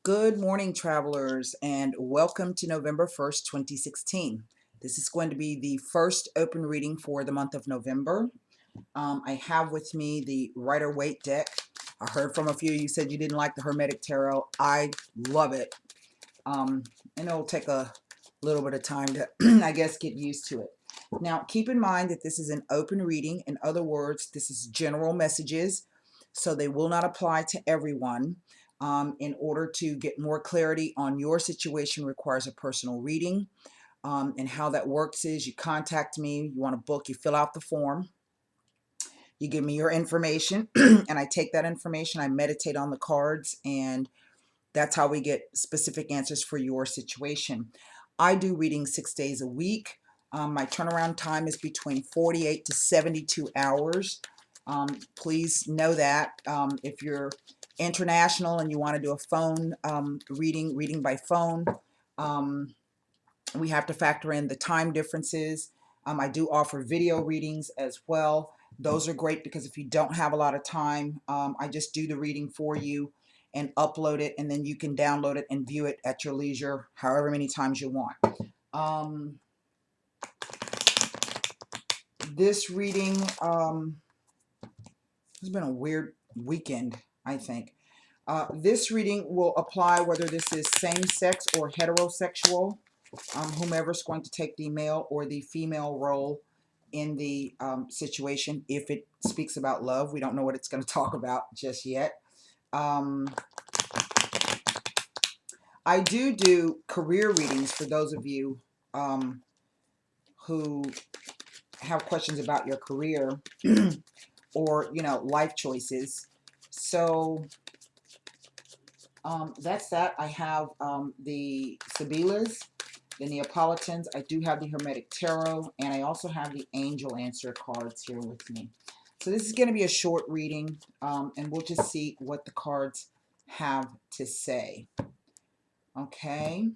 Good morning, travelers, and welcome to November 1st, 2016. This is going to be the first open reading for the month of November. I have with me the Rider-Waite deck. I heard from a few of you said you didn't like the Hermetic Tarot. I love it. And it'll take a little bit of time to, I guess, get used to it. Now, keep in mind that this is an open reading. In other words, this is general messages, so they will not apply to everyone. In order to get more clarity on your situation requires a personal reading. And how that works is you contact me, you want to book, you fill out the form, you give me your information, and I take that information, I meditate on the cards, and that's how we get specific answers for your situation. I do readings 6 days a week. My turnaround time is between 48 to 72 hours. Please know that if you're international and you want to do a phone reading by phone, we have to factor in the time differences. I do offer video readings as well. Those are great because if you don't have a lot of time, I just do the reading for you and upload it, and then you can download it and view it at your leisure however many times you want. This reading has been a weird weekend, I think. This reading will apply whether this is same-sex or heterosexual, whomever's going to take the male or the female role in the situation. If it speaks about love, we don't know what it's going to talk about just yet. I do career readings for those of you who have questions about your career or, life choices. So that's that. I have the Sibyllus, the Neapolitans. I do have the Hermetic Tarot, and I also have the Angel Answer cards here with me. So this is going to be a short reading, and we'll just see what the cards have to say. Okay,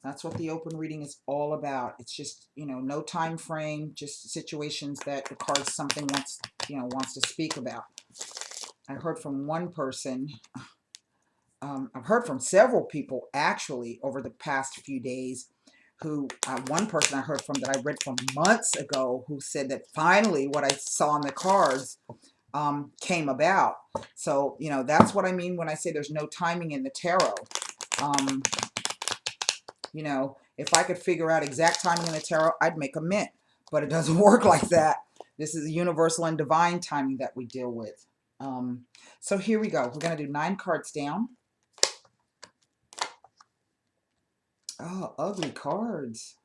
that's what the open reading is all about. It's just, no time frame, just situations that the card something wants to speak about. I heard from one person. I've heard from several people actually over the past few days who, one person I heard from that I read from months ago who said that finally what I saw in the cards came about. So, that's what I mean when I say there's no timing in the tarot. If I could figure out exact timing in the tarot, I'd make a mint, but it doesn't work like that. This is universal and divine timing that we deal with. So here we go. We're going to do 9 cards down. Oh, ugly cards.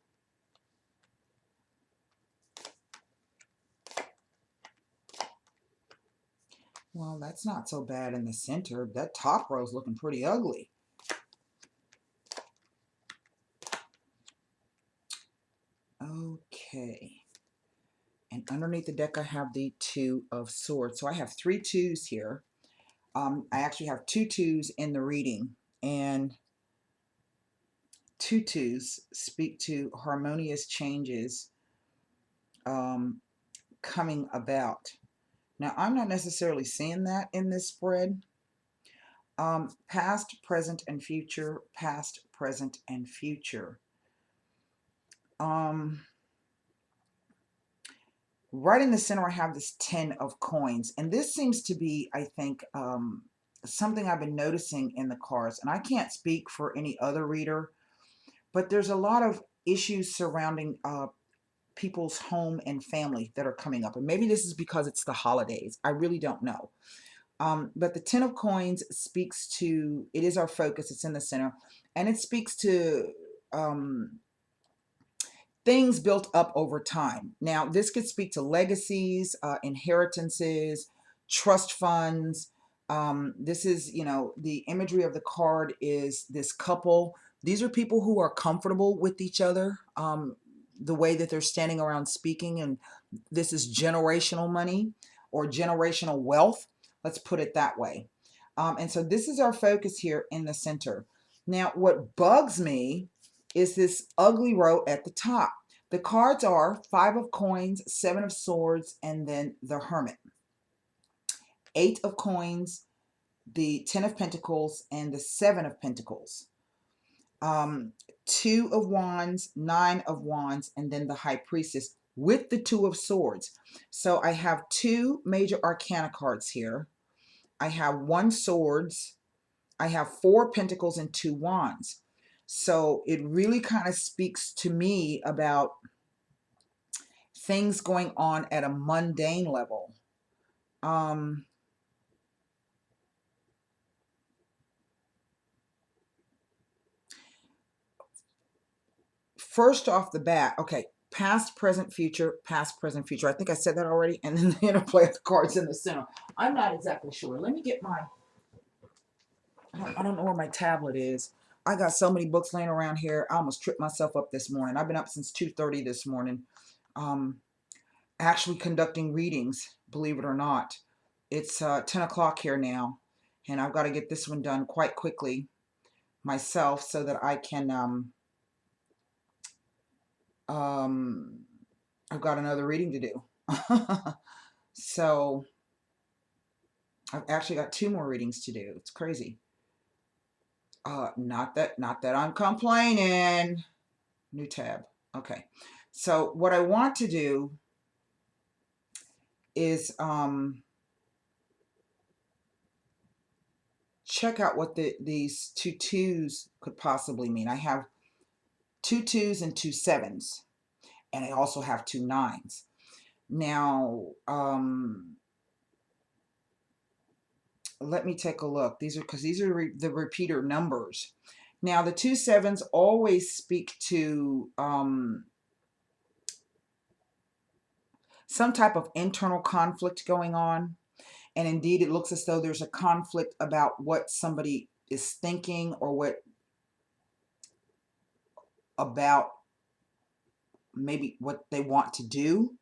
Well, that's not so bad in the center. That top row is looking pretty ugly. Okay. And underneath the deck, I have the 2 of Swords. So I have 3 2s here. I actually have 2 2s in the reading. And 2 2s speak to harmonious changes coming about. Now, I'm not necessarily seeing that in this spread. Past, present, and future. Past, present, and future. Right in the center, I have this 10 of coins. And this seems to be, I think, something I've been noticing in the cards. And I can't speak for any other reader, but there's a lot of issues surrounding people's home and family that are coming up. And maybe this is because it's the holidays. I really don't know. But the 10 of coins speaks to, it is our focus, it's in the center, and it speaks to things built up over time. Now, this could speak to legacies, inheritances, trust funds. This is, the imagery of the card is this couple. These are people who are comfortable with each other, the way that they're standing around speaking, and this is generational money or generational wealth. Let's put it that way. And so this is our focus here in the center. Now, what bugs me is this ugly row at the top. The cards are 5 of coins, 7 of swords, and then the hermit. 8 of coins, the Ten of Pentacles and the Seven of Pentacles. Two of Wands, Nine of Wands, and then the High Priestess with the Two of Swords. So I have two major arcana cards here. I have one Swords, I have four Pentacles and two Wands. So it really kind of speaks to me about things going on at a mundane level. First off the bat, okay, past, present, future, past, present, future. I think I said that already. And then the interplay of the cards in the center. I'm not exactly sure. Let me get my, I don't know where my tablet is. I got so many books laying around here. I almost tripped myself up this morning. I've been up since 2:30 this morning. Actually conducting readings, believe it or not. It's 10 o'clock here now. And I've got to get this one done quite quickly myself so that I can I've got another reading to do. So I've actually got two more readings to do. It's crazy. Not that I'm complaining. New tab. Okay. So what I want to do is check out what these two twos could possibly mean. I have two twos and two sevens, and I also have two nines. Now, let me take a look. These are the repeater numbers. Now, the two sevens always speak to some type of internal conflict going on. And indeed, it looks as though there's a conflict about what somebody is thinking or what about maybe what they want to do.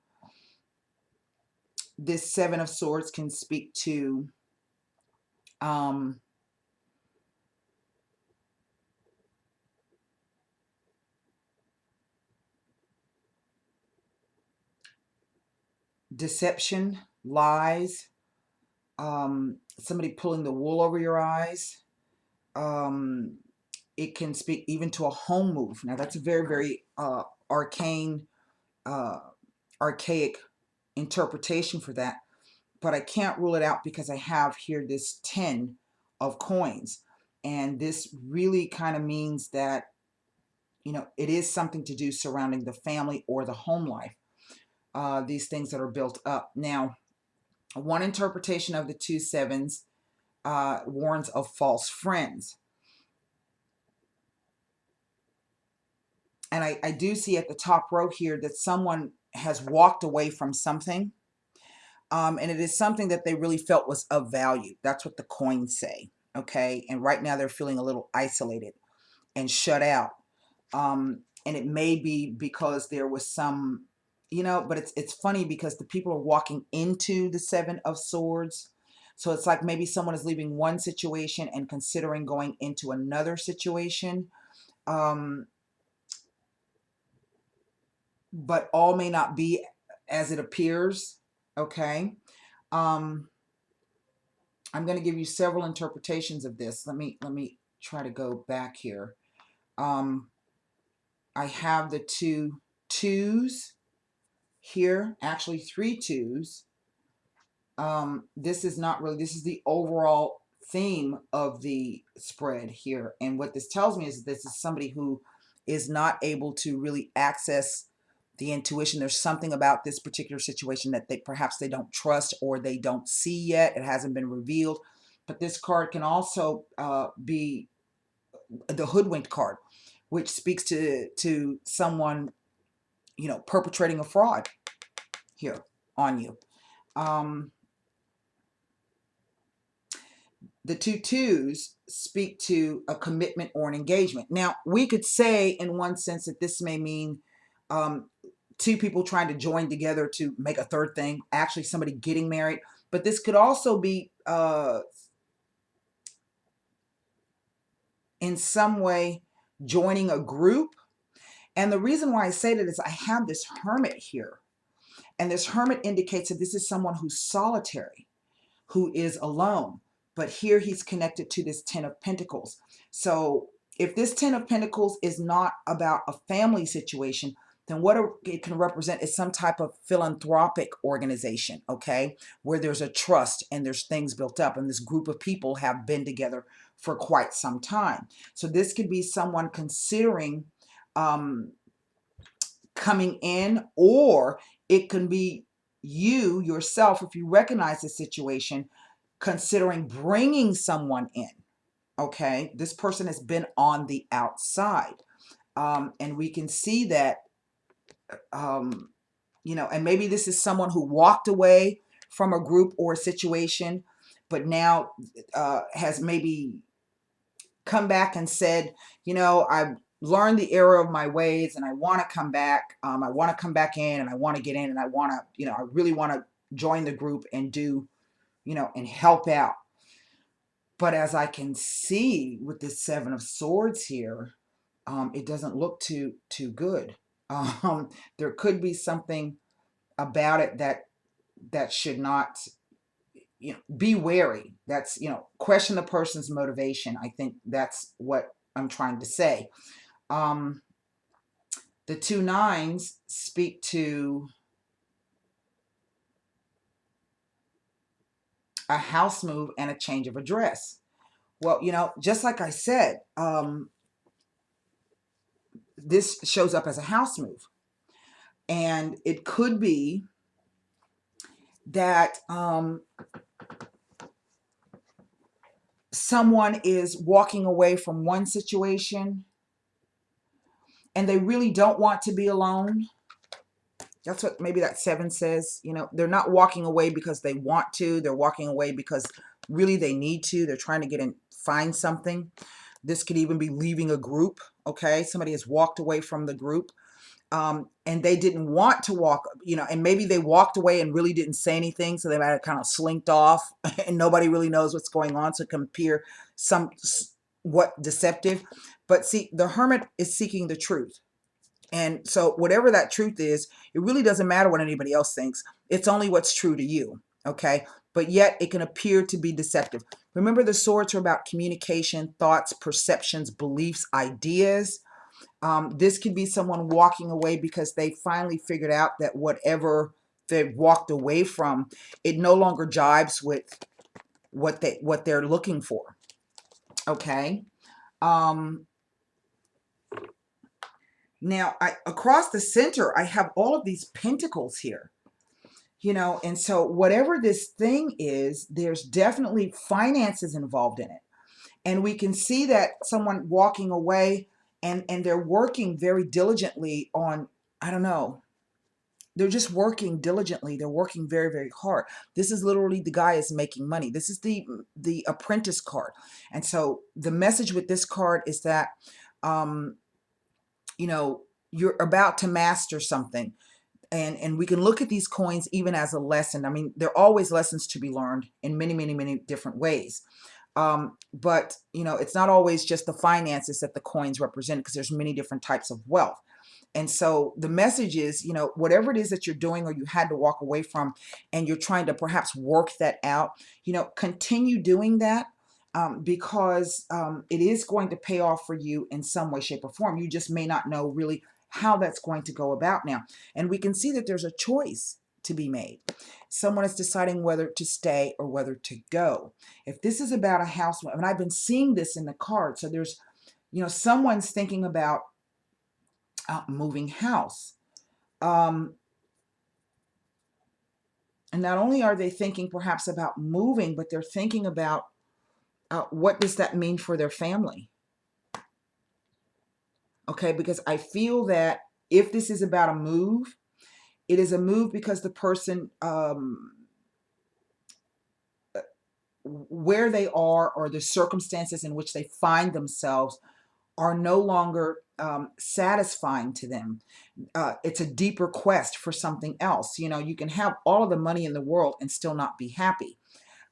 This Seven of Swords can speak to deception, lies, somebody pulling the wool over your eyes. It can speak even to a home move. Now that's a very, very arcane, archaic interpretation for that, but I can't rule it out because I have here this 10 of coins, and this really kind of means that, you know, it is something to do surrounding the family or the home life, these things that are built up. Now, one interpretation of the two sevens warns of false friends. And I do see at the top row here that someone has walked away from something. And it is something that they really felt was of value. That's what the coins say. Okay. And right now they're feeling a little isolated and shut out. And it may be because there was some, you know, but it's funny because the people are walking into the Seven of Swords. So it's like maybe someone is leaving one situation and considering going into another situation. But all may not be as it appears. Okay. I'm going to give you several interpretations of this. Let me try to go back here. I have the two twos here, actually three twos. This is not really, this is the overall theme of the spread here. And what this tells me is this is somebody who is not able to really access the intuition. There's something about this particular situation that perhaps they don't trust or they don't see yet. It hasn't been revealed. But this card can also be the hoodwinked card, which speaks to someone, you know, perpetrating a fraud here on you. The two twos speak to a commitment or an engagement. Now, we could say in one sense that this may mean two people trying to join together to make a third thing, actually somebody getting married. But this could also be in some way joining a group. And the reason why I say that is I have this Hermit here. And this Hermit indicates that this is someone who's solitary, who is alone. but here he's connected to this 10 of Pentacles. So if this 10 of Pentacles is not about a family situation, then what it can represent is some type of philanthropic organization, okay, where there's a trust and there's things built up, and this group of people have been together for quite some time. So this could be someone considering coming in, or it can be you yourself, if you recognize the situation, considering bringing someone in. Okay, this person has been on the outside, and we can see that, you know, and maybe this is someone who walked away from a group or a situation, but now has maybe come back and said, you know, I've learned the error of my ways and I want to come back. I want to come back in and I want to get in and I want to, you know, I really want to join the group and do, you know, and help out. But as I can see with this Seven of Swords here, it doesn't look too good. There could be something about it that should not, you know, be wary. That's, you know, question the person's motivation. I think that's what I'm trying to say. The two nines speak to a house move and a change of address. Well, you know, just like I said, this shows up as a house move. And it could be that someone is walking away from one situation and they really don't want to be alone. That's what maybe that seven says. You know, they're not walking away because they want to. They're walking away because really they need to. They're trying to get in, find something. This could even be leaving a group. Okay, somebody has walked away from the group. And they didn't want to walk, you know, and maybe they walked away and really didn't say anything, so they might have kind of slinked off and nobody really knows what's going on, so it can appear somewhat deceptive. But see, the Hermit is seeking the truth. And so whatever that truth is, it really doesn't matter what anybody else thinks. It's only what's true to you, okay? But yet it can appear to be deceptive. Remember, the swords are about communication, thoughts, perceptions, beliefs, ideas. This could be someone walking away because they finally figured out that whatever they walked away from, it no longer jives with what they're looking for. Okay. Now, across the center, I have all of these pentacles here, you know, and so whatever this thing is, there's definitely finances involved in it. And we can see that someone walking away and they're working very diligently on, I don't know, they're just working diligently. They're working very, very hard. This is literally the guy is making money. This is the apprentice card. And so the message with this card is that, you know, you're about to master something. And we can look at these coins even as a lesson. I mean, there are always lessons to be learned in many, many, many different ways. But, you know, it's not always just the finances that the coins represent, because there's many different types of wealth. And so the message is, you know, whatever it is that you're doing or you had to walk away from and you're trying to perhaps work that out, you know, continue doing that. Because it is going to pay off for you in some way, shape, or form. You just may not know really how that's going to go about now. And we can see that there's a choice to be made. Someone is deciding whether to stay or whether to go. If this is about a house, and I've been seeing this in the card, so there's, you know, someone's thinking about moving house. And not only are they thinking perhaps about moving, but they're thinking about what does that mean for their family? Okay, because I feel that if this is about a move, it is a move because the person, where they are or the circumstances in which they find themselves are no longer satisfying to them. It's a deeper quest for something else. You know, you can have all of the money in the world and still not be happy.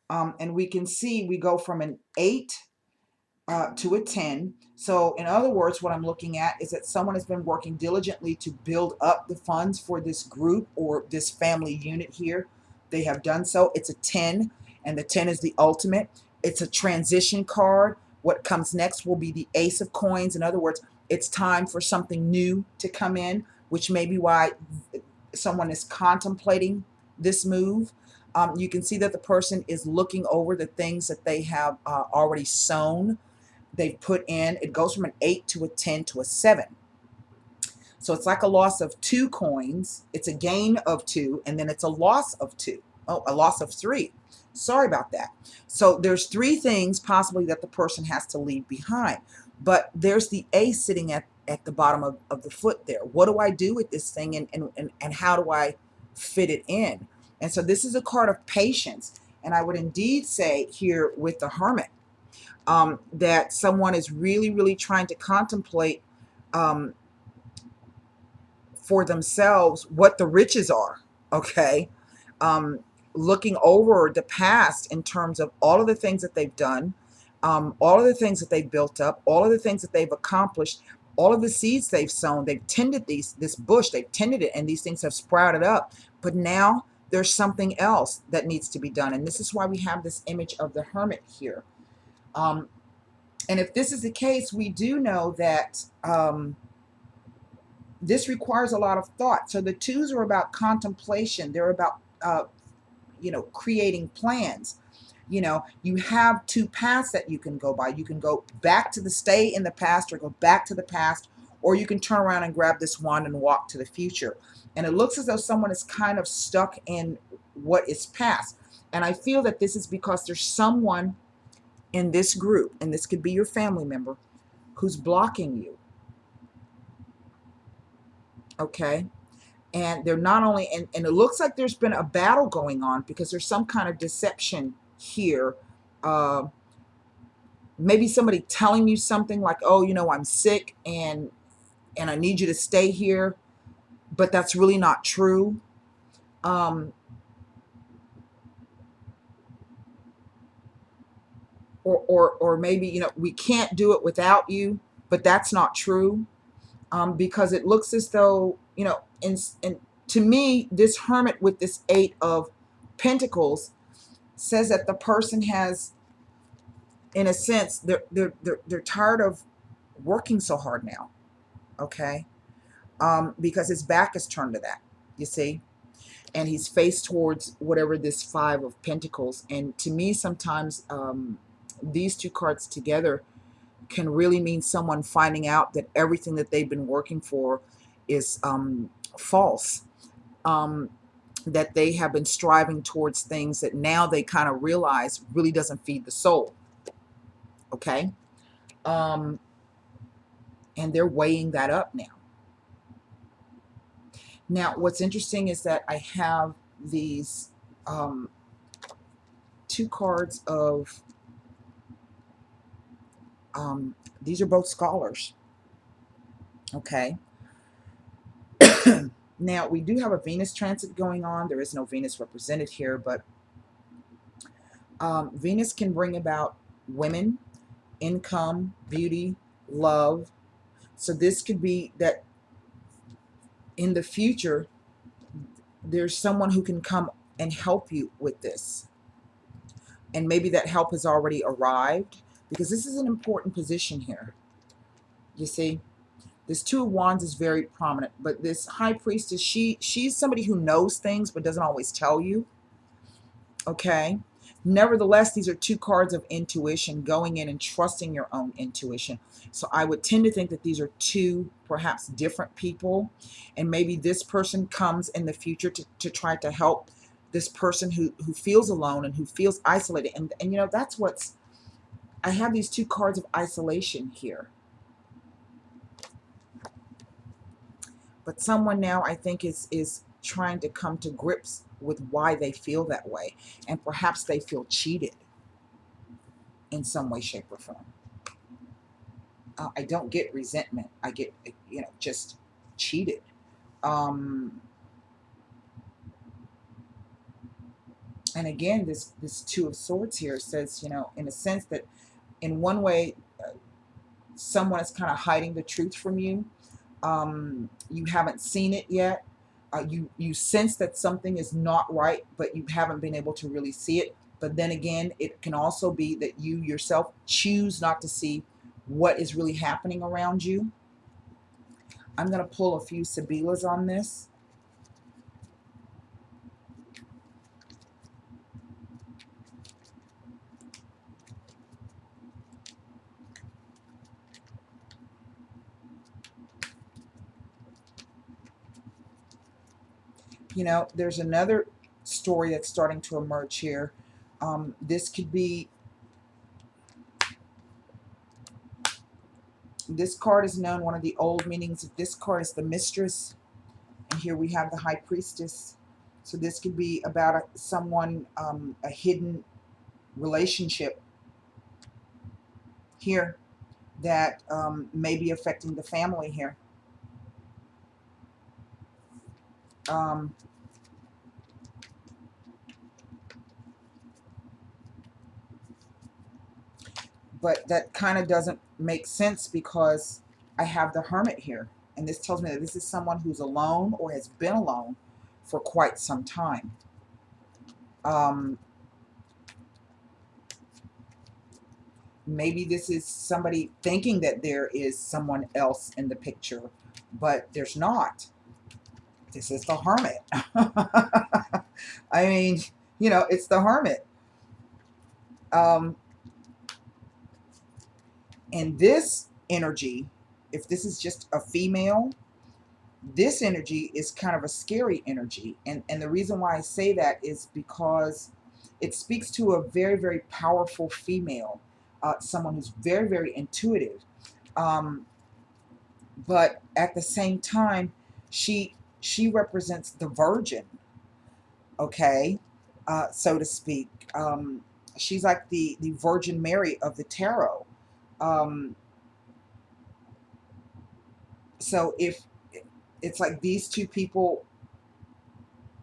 And we can see we go from an 8 to a 10. So in other words, what I'm looking at is that someone has been working diligently to build up the funds for this group or this family unit here. They have done so. It's a 10, and the 10 is the ultimate. It's a transition card. What comes next will be the Ace of Coins. In other words, it's time for something new to come in, which may be why someone is contemplating this move. You can see that the person is looking over the things that they have already sown. They've put in, it goes from an 8 to a 10 to a 7. So it's like a loss of 2 coins. It's a gain of 2, and then it's a loss of 2. Oh, a loss of 3. Sorry about that. So there's 3 things possibly that the person has to leave behind. But there's the ace sitting at the bottom of the foot there. What do I do with this thing, and how do I fit it in? And so this is a card of patience. And I would indeed say here with the Hermit that someone is really, really trying to contemplate for themselves what the riches are, okay? Looking over the past in terms of all of the things that they've done, all of the things that they've built up, all of the things that they've accomplished, all of the seeds they've sown. They've tended this bush, they've tended it, and these things have sprouted up. But now there's something else that needs to be done. And this is why we have this image of the Hermit here. And if this is the case, we do know that this requires a lot of thought. So the 2s are about contemplation. They're about, creating plans. You have 2 paths that you can go by. You can go back to stay in the past, or go back to the past, or you can turn around and grab this wand and walk to the future. And it looks as though someone is kind of stuck in what is past. And I feel that this is because there's someone in this group, and this could be your family member, who's blocking you. Okay? And they're not only, and it looks like there's been a battle going on, because there's some kind of deception here. Maybe somebody telling you something like, oh, I'm sick and I need you to stay here, but that's really not true. Or maybe, we can't do it without you, but that's not true. Because it looks as though, and to me, this Hermit with this 8 of Pentacles says that the person has, in a sense, they're tired of working so hard now, okay? Because his back is turned to that, you see? And he's faced towards whatever this 5 of Pentacles. And to me, sometimes these 2 cards together can really mean someone finding out that everything that they've been working for is false. That they have been striving towards things that now they kind of realize really doesn't feed the soul. Okay? And they're weighing that up now. Now, what's interesting is that I have these 2 cards of these are both scholars. Okay. Now, we do have a Venus transit going on. There is no Venus represented here, but Venus can bring about women, income, beauty, love. So this could be that in the future, there's someone who can come and help you with this. And maybe that help has already arrived, because this is an important position here. You see? This 2 of Wands is very prominent, but this High Priestess, she's somebody who knows things but doesn't always tell you. Okay? Nevertheless, these are 2 cards of intuition, going in and trusting your own intuition. So I would tend to think that these are 2 perhaps different people, and maybe this person comes in the future to try to help this person who feels alone and who feels isolated. And that's what's, I have these 2 cards of isolation here. But someone now, I think, is trying to come to grips with why they feel that way. And perhaps they feel cheated in some way, shape, or form. I don't get resentment. I get, just cheated. And again, this 2 of Swords here says, in a sense that in one way, someone is kind of hiding the truth from you. You haven't seen it yet. You sense that something is not right, but you haven't been able to really see it. But then again, it can also be that you yourself choose not to see what is really happening around you. I'm going to pull a few Sibilas on this. You know, there's another story that's starting to emerge here. This could be, this card is known, one of the old meanings of this card is the Mistress. And here we have the High Priestess. So this could be about someone, a hidden relationship here that may be affecting the family here. Um, but that kind of doesn't make sense because I have the Hermit here. And this tells me that this is someone who's alone or has been alone for quite some time. Maybe this is somebody thinking that there is someone else in the picture, but there's not. This is the Hermit. I mean, you know, it's the Hermit. And this energy, if this is just a female, this energy is kind of a scary energy. And the reason why I say that is because it speaks to a very, very powerful female, someone who's very, very intuitive. But at the same time, she represents the Virgin, okay, so to speak. She's like the Virgin Mary of the tarot. So if it's like these two people,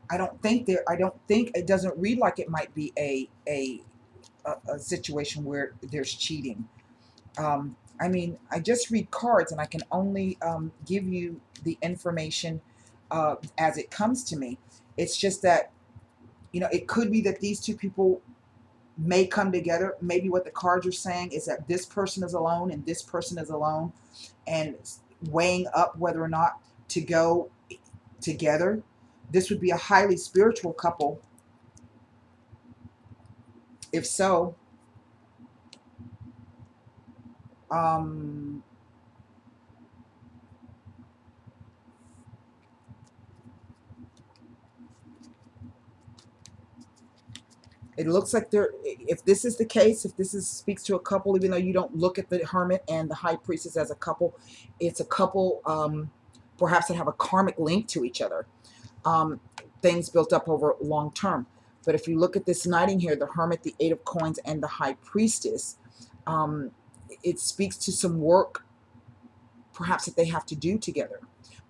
I don't think it doesn't read like it might be a situation where there's cheating. I mean, I just read cards and I can only give you the information as it comes to me. It's just that, you know, it could be that these two people may come together. Maybe what the cards are saying is that this person is alone and this person is alone, and weighing up whether or not to go together. This would be a highly spiritual couple. If so, it looks like there, if this is the case, if this is speaks to a couple, even though you don't look at the Hermit and the High Priestess as a couple, it's a couple perhaps that have a karmic link to each other. Things built up over long term. But if you look at this knighting here, the Hermit, the Eight of Coins, and the High Priestess, it speaks to some work perhaps that they have to do together.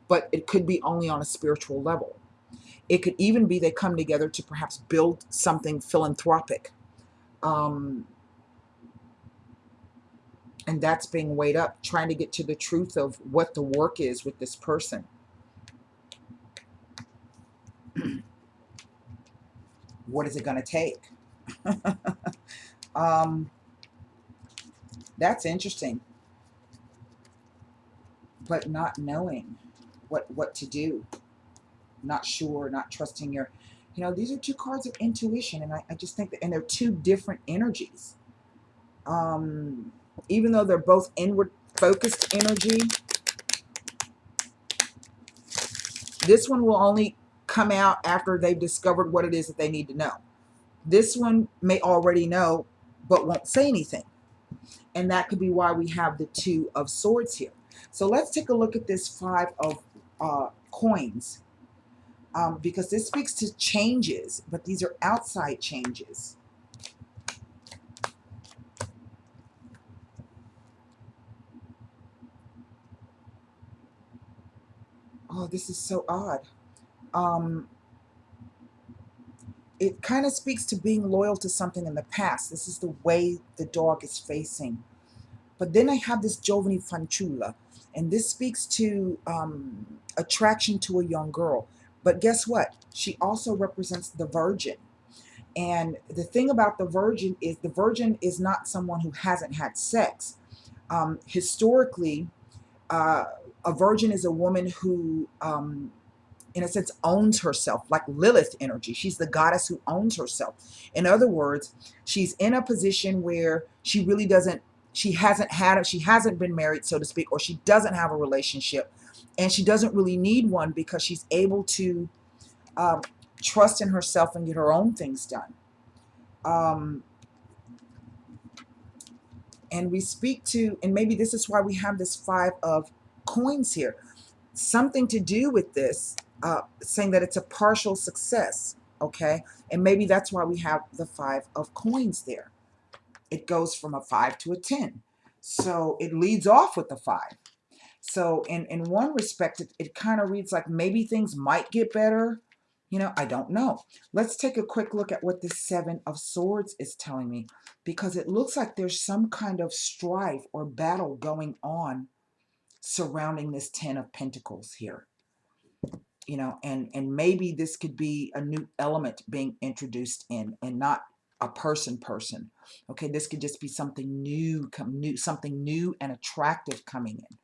But it could be only on a spiritual level. It could even be they come together to perhaps build something philanthropic. And that's being weighed up, trying to get to the truth of what the work is with this person. What is it going to take? That's interesting. But not knowing what to do. Not sure, not trusting your, you know, these are two cards of intuition, and I just think that, and they're two different energies. Even though they're both inward focused energy, this one will only come out after they've discovered what it is that they need to know. This one may already know, but won't say anything. And that could be why we have the Two of Swords here. So let's take a look at this Five of Coins. Because this speaks to changes, but these are outside changes. Oh, this is so odd. It kind of speaks to being loyal to something in the past. This is the way the dog is facing. But then I have this Giovani Fanciulla, and this speaks to attraction to a young girl. But guess what? She also represents the Virgin. And the thing about the virgin is not someone who hasn't had sex. Historically, uh, a virgin is a woman who, in a sense, owns herself, like Lilith energy. She's the goddess who owns herself. In other words, she's in a position where she really doesn't, she hasn't been married, so to speak, or she doesn't have a relationship, and she doesn't really need one because she's able to um, trust in herself and get her own things done. Um, and we speak to, and maybe this is why we have this 5 of coins here, something to do with this, saying that it's a partial success, okay? And maybe that's why we have the 5 of coins there. It goes from a 5 to a 10. So it leads off with the 5. So in one respect, it kind of reads like maybe things might get better. I don't know. Let's take a quick look at what this 7 of Swords is telling me, because it looks like there's some kind of strife or battle going on surrounding this 10 of Pentacles here. And maybe this could be a new element being introduced in, and not a person. Okay, this could just be something new, something new and attractive coming in.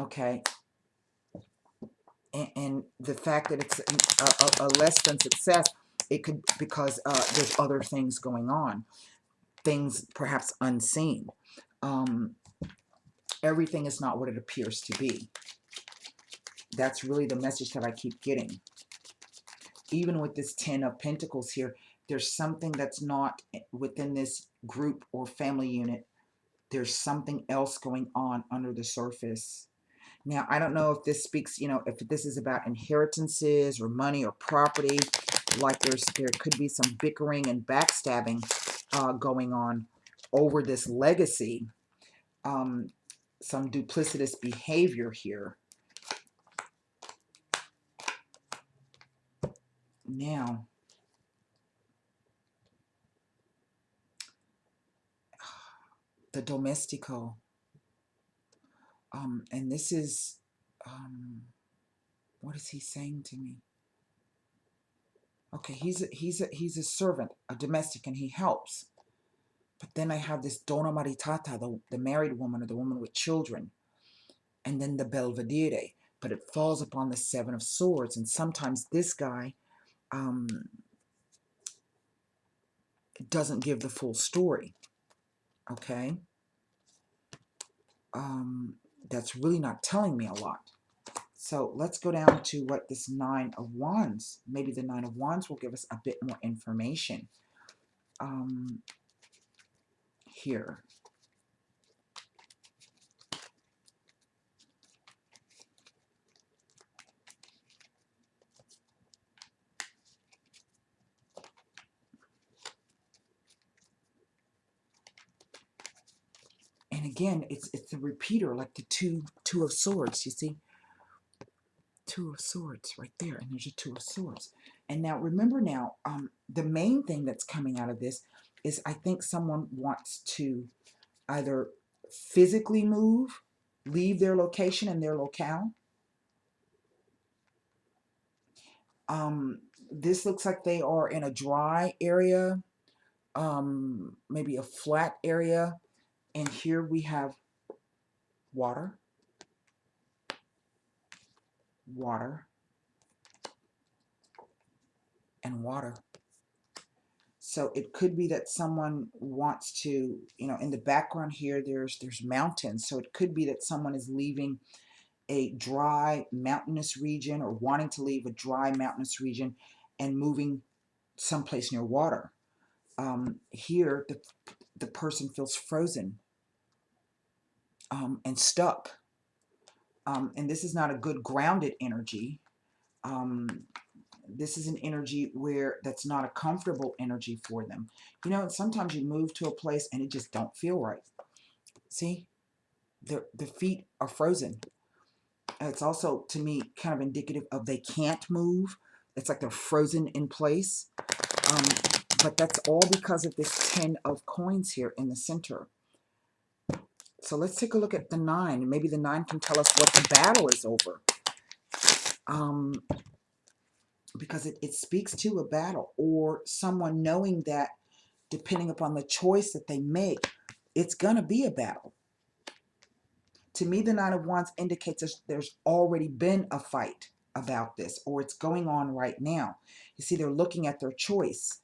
Okay, and the fact that it's a less than success, it could, because there's other things going on, things perhaps unseen. Everything is not what it appears to be. That's really the message that I keep getting. Even with this 10 of Pentacles here, there's something that's not within this group or family unit. There's something else going on under the surface. Now, I don't know if this speaks, if this is about inheritances or money or property, like there could be some bickering and backstabbing going on over this legacy, some duplicitous behavior here. Now, the Domestico. And this is, what is he saying to me? Okay, he's a servant, a domestic, and he helps. But then I have this Donna Maritata, the married woman, or the woman with children, and then the Belvedere. But it falls upon the 7 of Swords, and sometimes this guy doesn't give the full story. Okay, that's really not telling me a lot. So let's go down to what this 9 of Wands, maybe the 9 of Wands will give us a bit more information here. And again, it's a repeater, like the two of Swords, you see? 2 of Swords right there, and there's a 2 of Swords. And now remember now, the main thing that's coming out of this is, I think someone wants to either physically move, leave their location and their locale. This looks like they are in a dry area, maybe a flat area, and here we have water, water, and water. So it could be that someone wants to, in the background here, there's mountains. So it could be that someone is leaving a dry mountainous region, or wanting to leave a dry mountainous region and moving someplace near water. Here, the person feels frozen and stuck. And this is not a good grounded energy. This is an energy where that's not a comfortable energy for them. And sometimes you move to a place and it just don't feel right. See, the feet are frozen. It's also, to me, kind of indicative of they can't move. It's like they're frozen in place. But that's all because of this 10 of Coins here in the center. So let's take a look at the 9. Maybe the 9 can tell us what the battle is over. because it speaks to a battle, or someone knowing that depending upon the choice that they make, it's going to be a battle. To me, the Nine of Wands indicates there's already been a fight about this, or it's going on right now. You see, they're looking at their choice.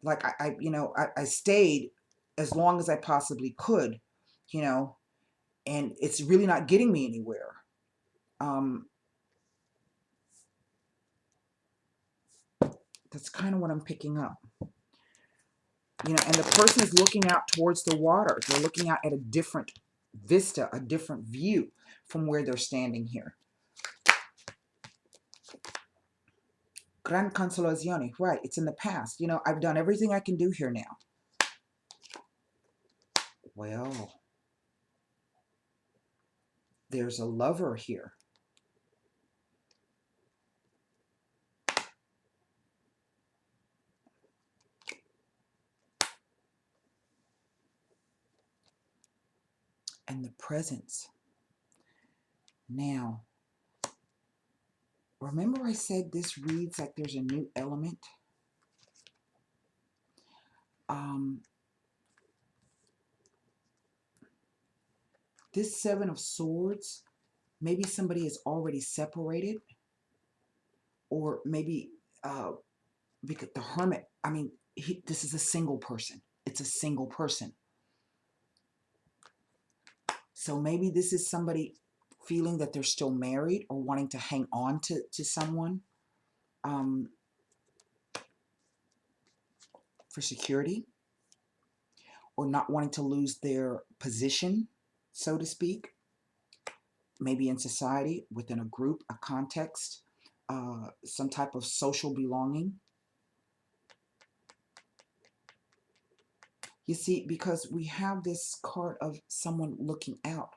Like I stayed as long as I possibly could, you know, and it's really not getting me anywhere. That's kind of what I'm picking up. And the person is looking out towards the water. They're looking out at a different vista, a different view from where they're standing here. Gran consolazione, right? It's in the past. I've done everything I can do here now. Well, there's a lover here. And the presence. Now, remember I said this reads like there's a new element? This Seven of Swords, maybe somebody is already separated, or maybe because the Hermit, this is a single person. It's a single person. So maybe this is somebody feeling that they're still married or wanting to hang on to someone for security, or not wanting to lose their position, so to speak, maybe in society, within a group, a context, some type of social belonging. You see, because we have this card of someone looking out,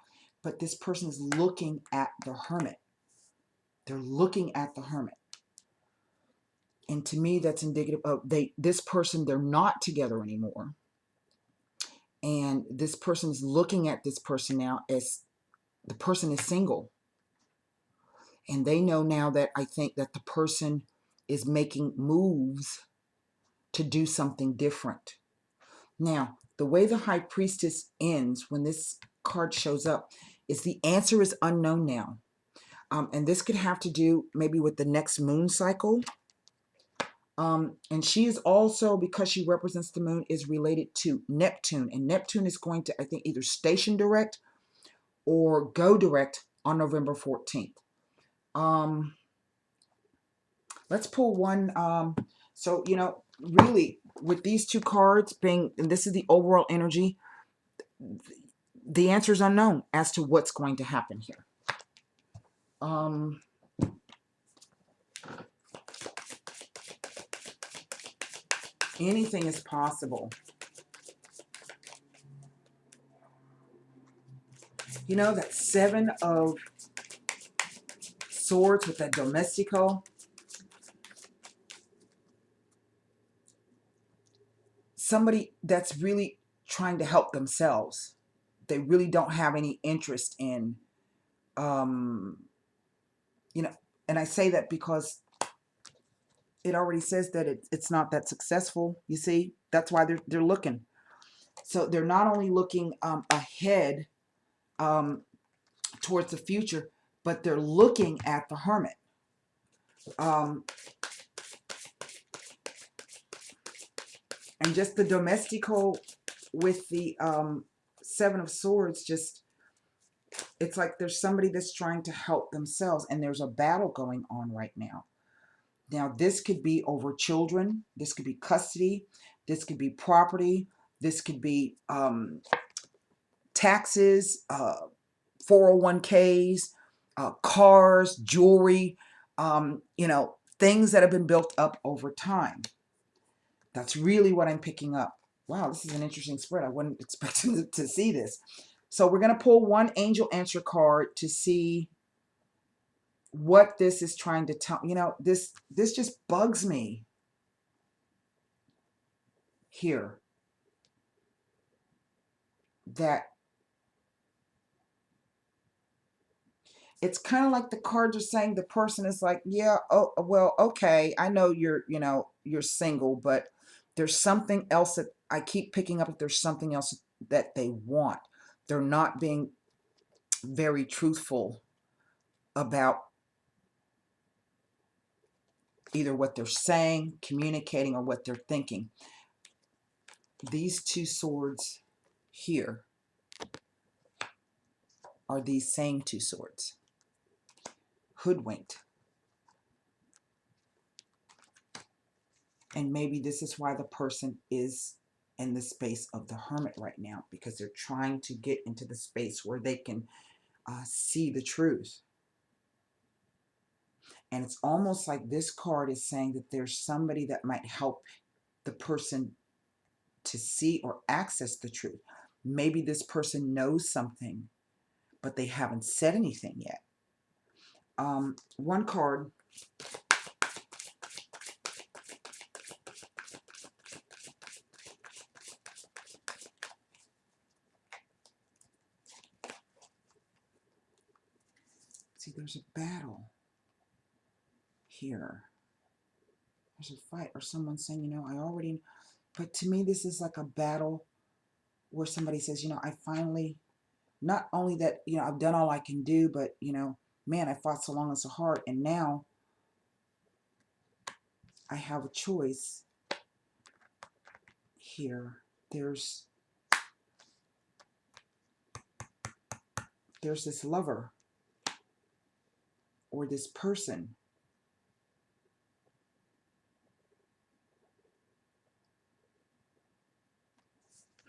but this person is looking at the Hermit. They're looking at the Hermit. And to me, that's indicative of this person, they're not together anymore. And this person is looking at this person now as the person is single. And they know now that I think that the person is making moves to do something different. Now, the way the High Priestess ends when this card shows up is the answer is unknown now. And this could have to do maybe with the next moon cycle. And she is also, because she represents the moon, is related to Neptune. And Neptune is going to, I think, either station direct or go direct on November 14th. Let's pull one. So, really, with these two cards being, and this is the overall energy, the answer is unknown as to what's going to happen here. Anything is possible. That Seven of Swords with that Domestico. Somebody that's really trying to help themselves. They really don't have any interest in, and I say that because it already says that it's not that successful. You see, that's why they're looking. So they're not only looking ahead towards the future, but they're looking at the Hermit. And just the Domestico with the Seven of Swords, just, it's like there's somebody that's trying to help themselves, and there's a battle going on right now. Now, this could be over children. This could be custody. This could be property. This could be taxes, 401ks, cars, jewelry, things that have been built up over time. That's really what I'm picking up. Wow, this is an interesting spread. I wasn't expecting to see this. So we're going to pull one angel answer card to see what this is trying to tell. This just bugs me here. That It's kind of like the cards are saying the person is like, yeah, oh, well, okay, I know you're, you're single, but there's something else that I keep picking up, that there's something else that they want. They're not being very truthful about either what they're saying, communicating, or what they're thinking. These two swords here are these same two swords. Hoodwinked. And maybe this is why the person is in the space of the Hermit right now, because they're trying to get into the space where they can see the truth. And it's almost like this card is saying that there's somebody that might help the person to see or access the truth. Maybe this person knows something, but they haven't said anything yet. One card. See, there's a battle here. There's a fight, or someone saying, I already, but to me, this is like a battle where somebody says, I finally, not only that, I've done all I can do, but, man, I fought so long and so hard, and now I have a choice here. There's this lover or this person.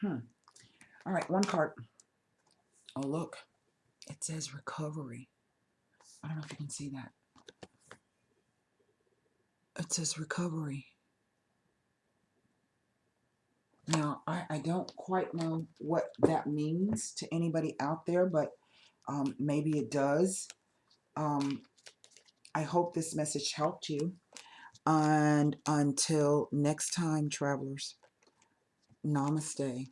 All right, one card. Oh, look. It says recovery. I don't know if you can see that. It says recovery. Now, I don't quite know what that means to anybody out there, but maybe it does. I hope this message helped you. And until next time, travelers, namaste.